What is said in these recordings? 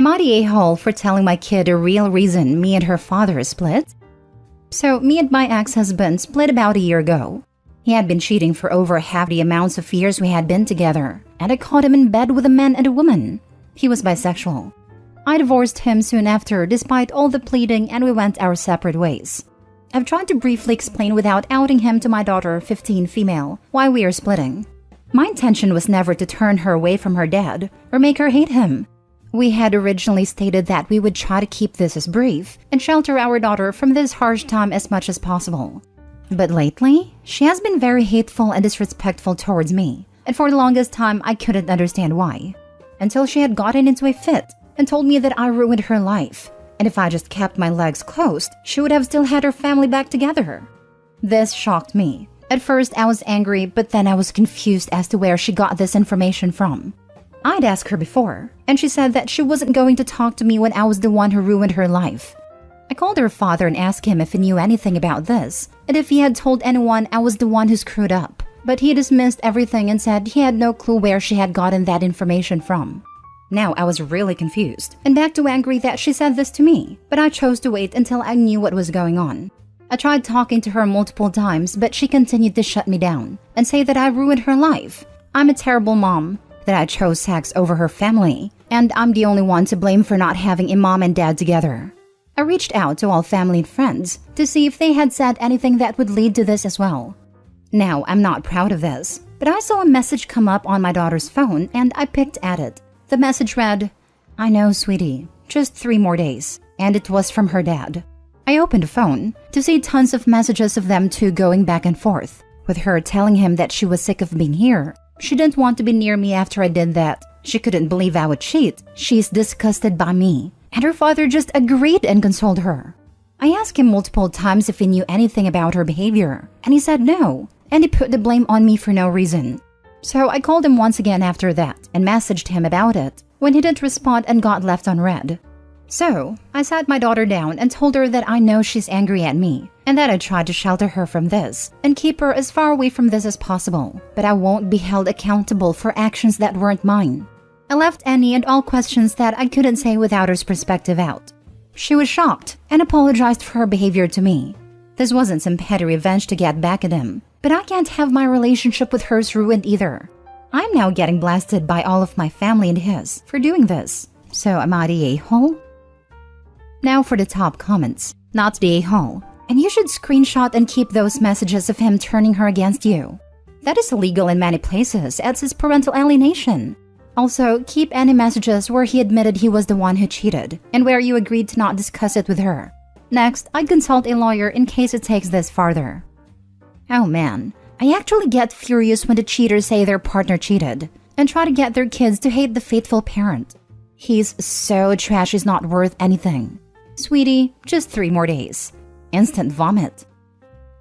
Am I the a-hole for telling my kid the real reason me and her father split? So, me and my ex-husband split about a year ago. He had been cheating for over half the amounts of years we had been together, and I caught him in bed with a man and a woman. He was bisexual. I divorced him soon after, despite all the pleading, and we went our separate ways. I've tried to briefly explain without outing him to my daughter, 15 female, why we are splitting. My intention was never to turn her away from her dad or make her hate him. We had originally stated that we would try to keep this as brief and shelter our daughter from this harsh time as much as possible. But lately, she has been very hateful and disrespectful towards me, and for the longest time I couldn't understand why. Until she had gotten into a fit and told me that I ruined her life, and if I just kept my legs closed, she would have still had her family back together. This shocked me. At first I was angry, but then I was confused as to where she got this information from. I'd asked her before, and she said that she wasn't going to talk to me when I was the one who ruined her life. I called her father and asked him if he knew anything about this, and if he had told anyone I was the one who screwed up. But he dismissed everything and said he had no clue where she had gotten that information from. Now I was really confused, and back to angry that she said this to me, but I chose to wait until I knew what was going on. I tried talking to her multiple times, but she continued to shut me down and say that I ruined her life. I'm a terrible mom, that I chose sex over her family, and I'm the only one to blame for not having a mom and dad together. I reached out to all family and friends to see if they had said anything that would lead to this as well. Now, I'm not proud of this, but I saw a message come up on my daughter's phone and I picked at it. The message read, "I know, sweetie, just 3 more days," and it was from her dad. I opened the phone to see tons of messages of them two going back and forth, with her telling him that she was sick of being here. She didn't want to be near me after I did that. She couldn't believe I would cheat. She's disgusted by me. And her father just agreed and consoled her. I asked him multiple times if he knew anything about her behavior, and he said no, and he put the blame on me for no reason. So I called him once again after that and messaged him about it, when he didn't respond and got left on read. So, I sat my daughter down and told her that I know she's angry at me, and that I tried to shelter her from this and keep her as far away from this as possible, but I won't be held accountable for actions that weren't mine. I left any and all questions that I couldn't say without her perspective out. She was shocked and apologized for her behavior to me. This wasn't some petty revenge to get back at him, but I can't have my relationship with hers ruined either. I'm now getting blasted by all of my family and his for doing this. So am I the a-hole? Now for the top comments. Not the a-hole. And you should screenshot and keep those messages of him turning her against you. That is illegal in many places, as is parental alienation. Also, keep any messages where he admitted he was the one who cheated, and where you agreed to not discuss it with her. Next, I'd consult a lawyer in case it takes this farther. Oh man, I actually get furious when the cheaters say their partner cheated, and try to get their kids to hate the faithful parent. He's so trash he's not worth anything. Sweetie, just 3 more days. Instant vomit.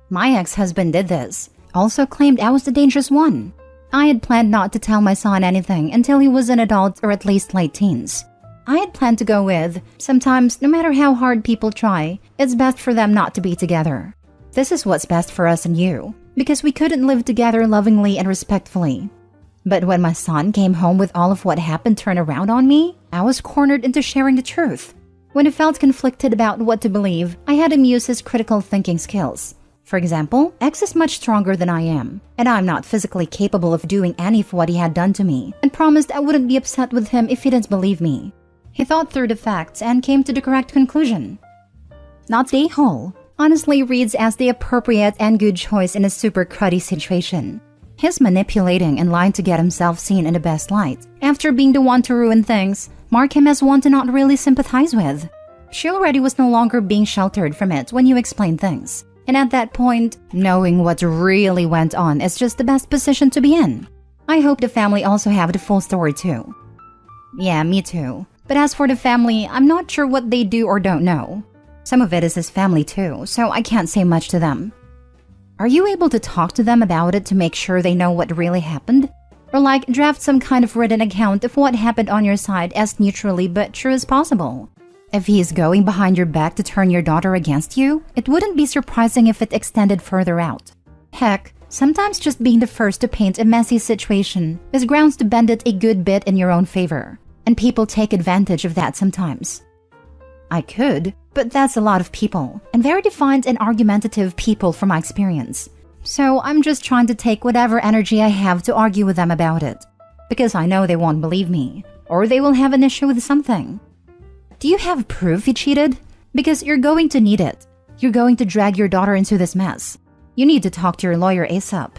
My ex-husband did this, also claimed I was the dangerous one. I had planned not to tell my son anything until he was an adult or at least late teens. I had planned to go with, sometimes no matter how hard people try, it's best for them not to be together. This is what's best for us and you, because we couldn't live together lovingly and respectfully. But when my son came home with all of what happened turned around on me, I was cornered into sharing the truth. When I felt conflicted about what to believe, I had him use his critical thinking skills. For example, X is much stronger than I am, and I'm not physically capable of doing any of what he had done to me, and promised I wouldn't be upset with him if he didn't believe me. He thought through the facts and came to the correct conclusion. Not the a-hole honestly reads as the appropriate and good choice in a super cruddy situation. His manipulating and lying to get himself seen in the best light, after being the one to ruin things, mark him as one to not really sympathize with. She already was no longer being sheltered from it when you explained things. And at that point, knowing what really went on is just the best position to be in. I hope the family also have the full story too. Yeah, me too. But as for the family, I'm not sure what they do or don't know. Some of it is his family too, so I can't say much to them. Are you able to talk to them about it to make sure they know what really happened? Or like draft some kind of written account of what happened on your side as neutrally but true as possible? If he is going behind your back to turn your daughter against you, it wouldn't be surprising if it extended further out. Heck, sometimes just being the first to paint a messy situation is grounds to bend it a good bit in your own favor. and people take advantage of that sometimes. I could, but that's a lot of people, and very defined and argumentative people from my experience. So I'm just trying to take whatever energy I have to argue with them about it, because I know they won't believe me, or they will have an issue with something. Do you have proof he cheated? Because you're going to need it. You're going to drag your daughter into this mess. You need to talk to your lawyer ASAP.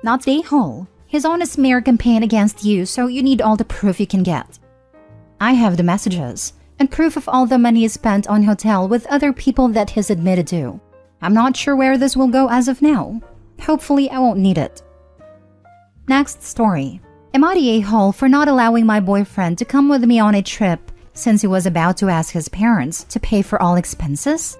Not the a-hole. He's on a smear campaign against you, so you need all the proof you can get. I have the messages, and proof of all the money he spent on hotel with other people that he's admitted to. I'm not sure where this will go as of now. Hopefully I won't need it. Next story. Am I the a-hole for not allowing my boyfriend to come with me on a trip since he was about to ask his parents to pay for all expenses?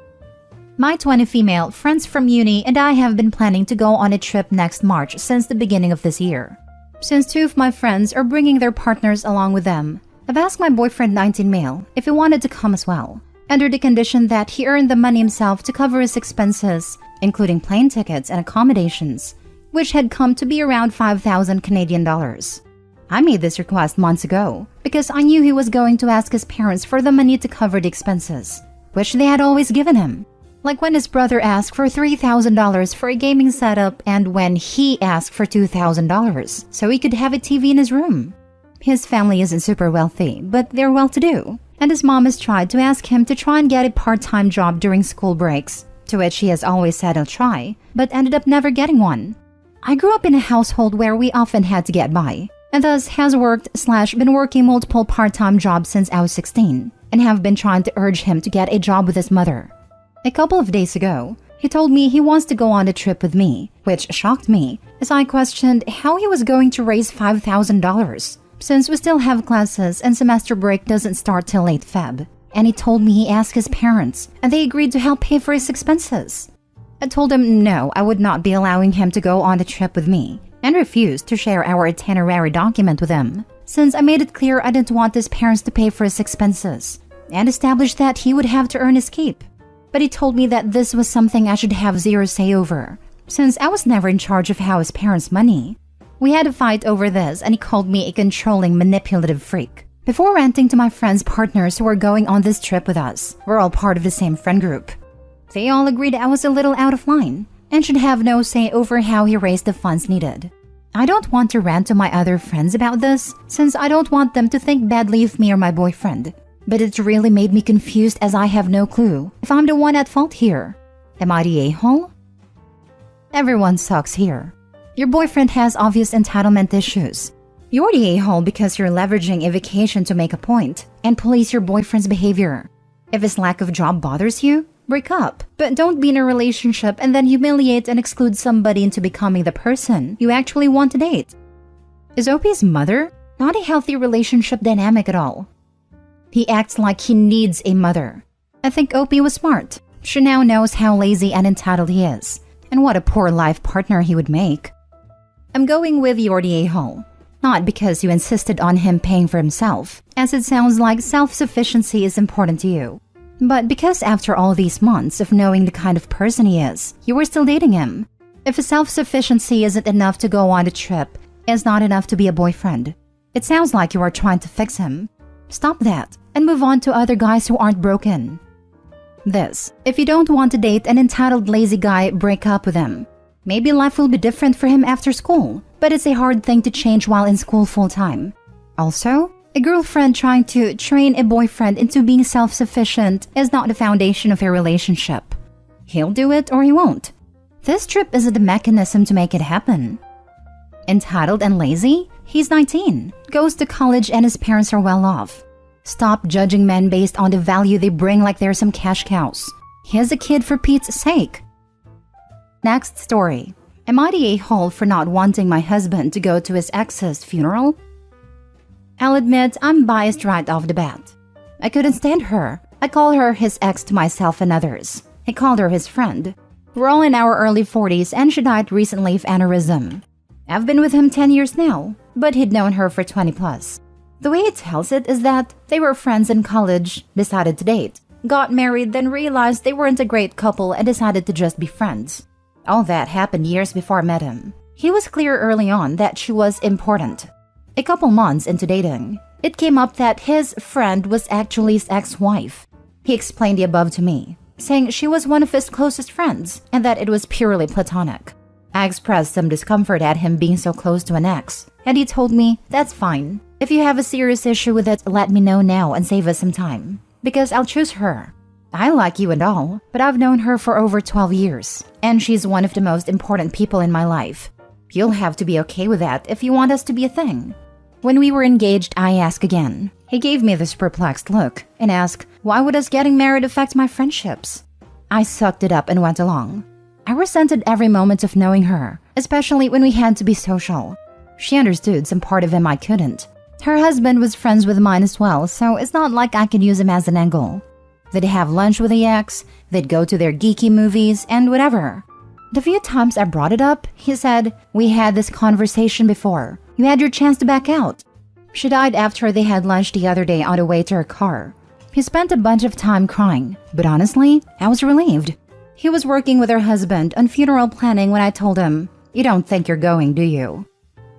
My 20 female friends from uni and I have been planning to go on a trip next March since the beginning of this year. Since 2 of my friends are bringing their partners along with them, I've asked my boyfriend 19 male if he wanted to come as well, under the condition that he earned the money himself to cover his expenses, including plane tickets and accommodations, which had come to be around 5,000 Canadian dollars. I made this request months ago because I knew he was going to ask his parents for the money to cover the expenses, which they had always given him. Like when his brother asked for $3,000 for a gaming setup and when he asked for $2,000 so he could have a TV in his room. His family isn't super wealthy, but they're well-to-do, and his mom has tried to ask him to try and get a part-time job during school breaks, to which he has always said he'll try, but ended up never getting one. I grew up in a household where we often had to get by, and thus has worked/been working multiple part-time jobs since I was 16, and have been trying to urge him to get a job with his mother. A couple of days ago, he told me he wants to go on a trip with me, which shocked me as I questioned how he was going to raise $5,000, since we still have classes and semester break doesn't start till late Feb. And he told me he asked his parents, and they agreed to help pay for his expenses. I told him no, I would not be allowing him to go on the trip with me, and refused to share our itinerary document with him, since I made it clear I didn't want his parents to pay for his expenses, and established that he would have to earn his keep. But he told me that this was something I should have zero say over, since I was never in charge of how his parents' money. We had a fight over this and he called me a controlling, manipulative freak. Before ranting to my friends' partners who were going on this trip with us, we're all part of the same friend group. They all agreed I was a little out of line and should have no say over how he raised the funds needed. I don't want to rant to my other friends about this, since I don't want them to think badly of me or my boyfriend. But it really made me confused as I have no clue if I'm the one at fault here. Am I the a-hole? Everyone sucks here. Your boyfriend has obvious entitlement issues. You're the a-hole because you're leveraging a vacation to make a point and police your boyfriend's behavior. If his lack of job bothers you, break up. But don't be in a relationship and then humiliate and exclude somebody into becoming the person you actually want to date. Is Opie's mother not a healthy relationship dynamic at all? He acts like he needs a mother. I think Opie was smart. She now knows how lazy and entitled he is, and what a poor life partner he would make. I'm going with you're the a-hole. Not because you insisted on him paying for himself, as it sounds like self-sufficiency is important to you, but because after all these months of knowing the kind of person he is, you were still dating him. If his self-sufficiency isn't enough to go on a trip, it's not enough to be a boyfriend. It sounds like you are trying to fix him. Stop that and move on to other guys who aren't broken. This, if you don't want to date an entitled lazy guy, break up with him. Maybe life will be different for him after school, but it's a hard thing to change while in school full-time. Also, a girlfriend trying to train a boyfriend into being self-sufficient is not the foundation of a relationship. He'll do it or he won't. This trip isn't the mechanism to make it happen. Entitled and lazy? He's 19, goes to college and his parents are well off. Stop judging men based on the value they bring like they're some cash cows. He's a kid for Pete's sake. Next story. Am I the a-hole for not wanting my husband to go to his ex's funeral? I'll admit I'm biased right off the bat. I couldn't stand her. I call her his ex to myself and others. He called her his friend. We're all in our early 40s and she died recently of aneurysm. I've been with him 10 years now, but he'd known her for 20 plus. The way he tells it is that they were friends in college, decided to date, got married, then realized they weren't a great couple and decided to just be friends. All that happened years before I met him. He was clear early on that she was important. A couple months into dating, It came up that his friend was actually his ex-wife. He explained the above to me, saying she was one of his closest friends and that it was purely platonic. I expressed some discomfort at him being so close to an ex, and he told me, "That's fine. If you have a serious issue with it, let me know now and save us some time, because I'll choose her. I like you and all, but I've known her for over 12 years, and she's one of the most important people in my life. You'll have to be okay with that if you want us to be a thing." When we were engaged, I asked again. He gave me this perplexed look and asked, "Why would us getting married affect my friendships?" I sucked it up and went along. I resented every moment of knowing her, especially when we had to be social. She understood some part of him I couldn't. Her husband was friends with mine as well, so it's not like I could use him as an angle. They'd have lunch with the ex, they'd go to their geeky movies, and whatever. The few times I brought it up, he said, "We had this conversation before. You had your chance to back out." She died after they had lunch the other day on the way to her car. He spent a bunch of time crying, but honestly, I was relieved. He was working with her husband on funeral planning when I told him, "You don't think you're going, do you?"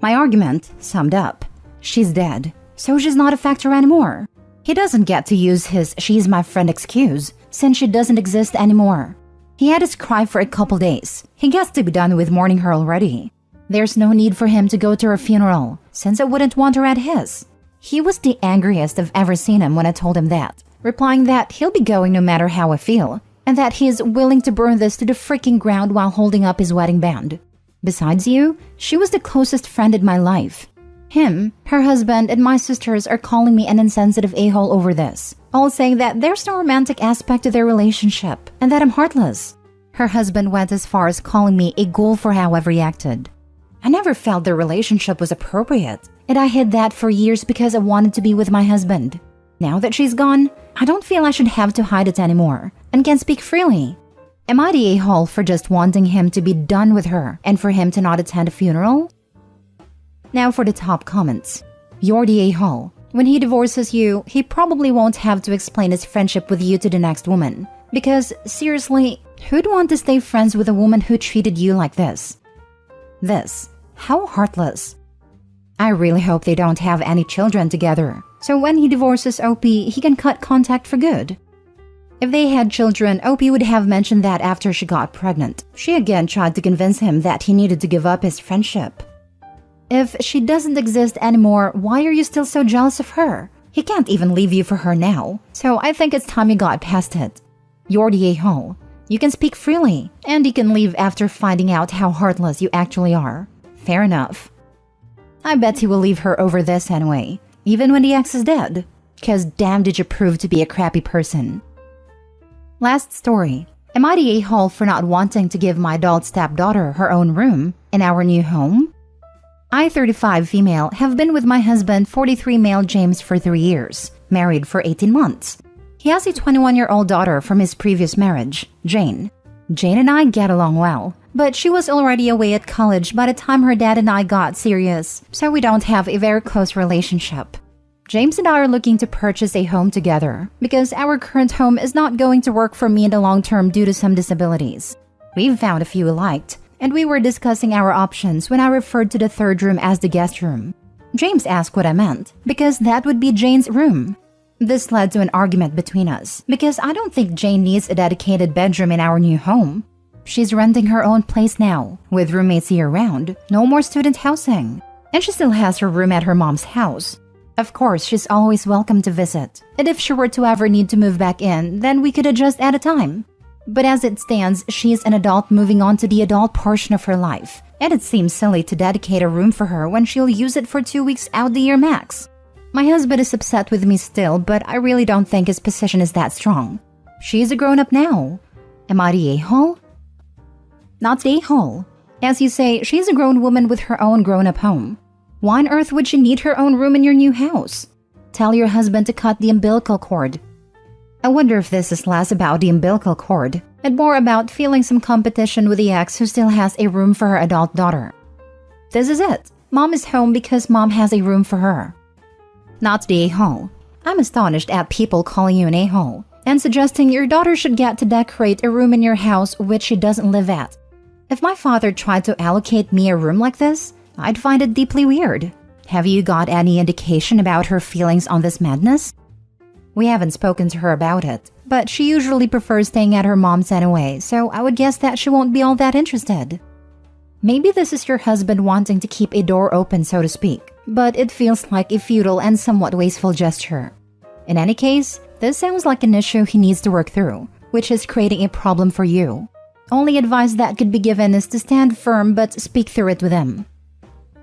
My argument summed up. She's dead, so she's not a factor anymore. He doesn't get to use his "she's my friend" excuse since she doesn't exist anymore. He had his cry for a couple days. He gets to be done with mourning her already. There's no need for him to go to her funeral, since I wouldn't want her at his. He was the angriest I've ever seen him when I told him that, replying that he'll be going no matter how I feel, and that he's willing to burn this to the freaking ground while holding up his wedding band. Besides you, she was the closest friend in my life. Him, her husband, and my sisters are calling me an insensitive a-hole over this, all saying that there's no romantic aspect to their relationship and that I'm heartless. Her husband went as far as calling me a ghoul for how I've reacted. I never felt their relationship was appropriate, and I hid that for years because I wanted to be with my husband. Now that she's gone, I don't feel I should have to hide it anymore and can speak freely. Am I the a-hole for just wanting him to be done with her and for him to not attend a funeral? Now for the top comments. You're the a-hole. When he divorces you, he probably won't have to explain his friendship with you to the next woman. Because, seriously, who'd want to stay friends with a woman who treated you like this? How heartless. I really hope they don't have any children together, so when he divorces OP, he can cut contact for good. If they had children, OP would have mentioned that after she got pregnant. She again tried to convince him that he needed to give up his friendship. If she doesn't exist anymore, why are you still so jealous of her? He can't even leave you for her now, so I think it's time you got past it. You're the a-hole. You can speak freely, and you can leave after finding out how heartless you actually are. Fair enough. I bet he will leave her over this anyway, even when the ex is dead. 'Cause damn did you prove to be a crappy person. Last story. Am I the a-hole for not wanting to give my adult stepdaughter her own room in our new home? I, 35 female, have been with my husband, 43 male James, for 3 years, married for 18 months. He has a 21-year-old daughter from his previous marriage, Jane. Jane and I get along well, but she was already away at college by the time her dad and I got serious, so we don't have a very close relationship. James and I are looking to purchase a home together because our current home is not going to work for me in the long term due to some disabilities. We've found a few we liked, and we were discussing our options when I referred to the third room as the guest room. James asked what I meant, because that would be Jane's room. This led to an argument between us, because I don't think Jane needs a dedicated bedroom in our new home. She's renting her own place now, with roommates year-round, no more student housing. And she still has her room at her mom's house. Of course, she's always welcome to visit, and if she were to ever need to move back in, then we could adjust at a time. But as it stands, she's an adult moving on to the adult portion of her life, and it seems silly to dedicate a room for her when she'll use it for 2 weeks out the year max. My husband is upset with me still, but I really don't think his position is that strong. She's a grown-up now. Am I the a-hole? Not the a-hole. As you say, she's a grown woman with her own grown-up home. Why on earth would she need her own room in your new house? Tell your husband to cut the umbilical cord. I wonder if this is less about the umbilical cord and more about feeling some competition with the ex who still has a room for her adult daughter. This is it. Mom is home because mom has a room for her. Not the a-hole. I'm astonished at people calling you an a-hole and suggesting your daughter should get to decorate a room in your house which she doesn't live at. If my father tried to allocate me a room like this, I'd find it deeply weird. Have you got any indication about her feelings on this madness? We haven't spoken to her about it, but she usually prefers staying at her mom's anyway, so I would guess that she won't be all that interested. Maybe this is your husband wanting to keep a door open, so to speak, but it feels like a futile and somewhat wasteful gesture. In any case, this sounds like an issue he needs to work through, which is creating a problem for you. Only advice that could be given is to stand firm but speak through it with him.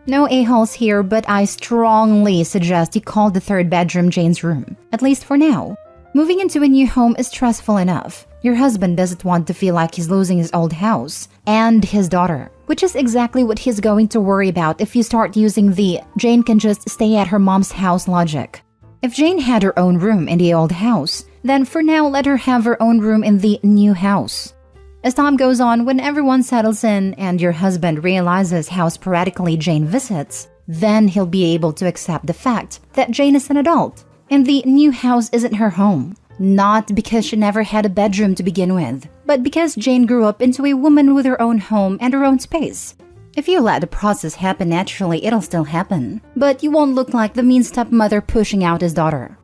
No a-holes here, but I strongly suggest you call the third bedroom Jane's room, at least for now. Moving into a new home is stressful enough. Your husband doesn't want to feel like he's losing his old house and his daughter, which is exactly what he's going to worry about if you start using the Jane can just stay at her mom's house logic. If Jane had her own room in the old house, then for now let her have her own room in the new house. As time goes on, when everyone settles in and your husband realizes how sporadically Jane visits, then he'll be able to accept the fact that Jane is an adult and the new house isn't her home. Not because she never had a bedroom to begin with, but because Jane grew up into a woman with her own home and her own space. If you let the process happen naturally, it'll still happen, but you won't look like the mean stepmother pushing out his daughter.